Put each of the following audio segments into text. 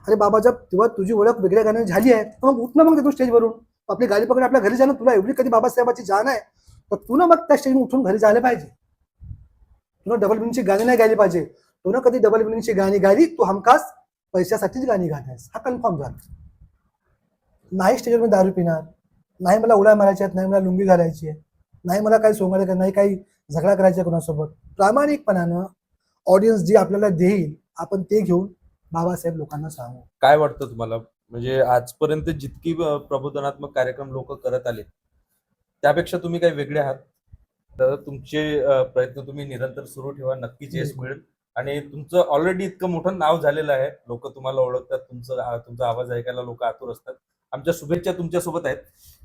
अरे बाबा, जब तेव्हा तुझी ओळख वेगळ्या गाण्याने झाली आहे, मग उठ ना मग तू स्टेजवरून. आपली गाडी पकडून आपल्या घरी जाणं. तुला एवढी कधी बाबासाहेबाची जाण आहे तर तू ना मग त्या स्टेजवरून उठून घरी जायला पाहिजे. तुला डबल मिनिंगची गाणी नाही गायली पाहिजे. तू ना कधी डबल मिनिंगची गाणी गायली, तू हमखास पैशासाठीच गाणी गाण्यास, हा कन्फर्म झाला. नाही स्टेजवर मी दारू पिणार, नाही मला उड्या मारायच्या आहेत, नाही मला लुंगी घालायची आहे, नाही मला काही सोंगायला, नाही काही झगडा करायचा कोणासोबत. प्रामाणिकपणानं ऑडियन्स जी आपल्याला देईल आपण ते घेऊन बाबासाहेब लोकांना सांगू. काय वाटतं तुम्हाला, म्हणजे आजपर्यंत जितकी प्रबोधनात्मक कार्यक्रम लोक करत आले त्यापेक्षा तुम्ही काही वेगळे आहात? तर तुमचे प्रयत्न तुम्ही निरंतर सुरू ठेवा, नक्कीच यश मिळेल. आणि तुमचं ऑलरेडी इतकं मोठं नाव झालेलं आहे, लोक तुम्हाला ओळखतात, तुमचा आवाज ऐकायला लोक आतुर असतात. आमच्या शुभेच्छा तुमच्यासोबत आहेत.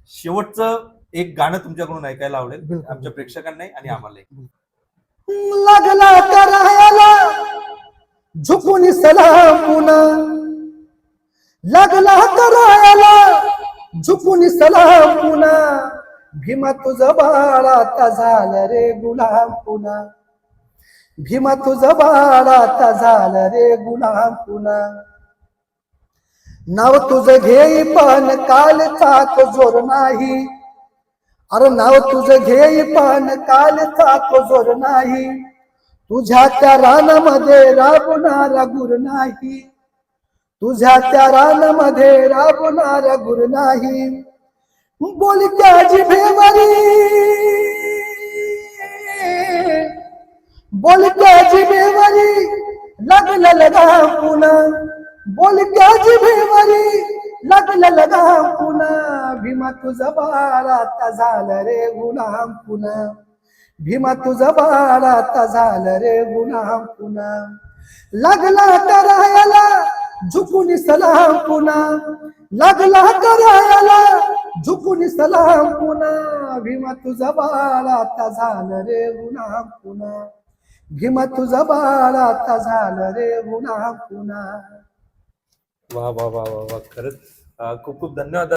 शेवटचं एक गाणं तुमच्याकडून ऐकायला आवडेल आमच्या प्रेक्षकांनाही आणि आम्हालाही. लागला करायला झुकून सलाम पुन्हा, लागला करायला झुकून सलाम पुन्हा, भीमा तुझं बाळ आता झालं रे गुलाम पुन्हा, भीमा तुझं बाळ आता झालं रे गुलाम पुन्हा. नाव तुझं घेई पण कालचा तो जोर नाही, अरे नाव तुझं घेई पण कालचा तो जोर नाही, तुझ्या त्या रानामध्ये राबणारा गुर नाही, तुझ्या त्या रानामध्ये राबणारा गुर नाही. बोलक्या जिभेवरी, बोलक्या जिभेवरी लागलं लगाम पुन्हा, बोलक्या जिभेवरी लागलं लगाम पुन्हा, भीमा तुझं बाळ आता झालं रे गुलाम पुन्हा, भीमा तुझं बाळ आता झालं रे गुलाम पुन्हा. लागला करायला झुकून सलाम पुन्हा, लागला करायला झुकून सलाम पुन्हा, भीमा तुझं बाळ आता झालं रे गुलाम पुन्हा, भीमा तुझं बाळ आता झालं रे गुलाम पुन्हा. वा वा वा वा वा, खरंच खूप खूप धन्यवाद.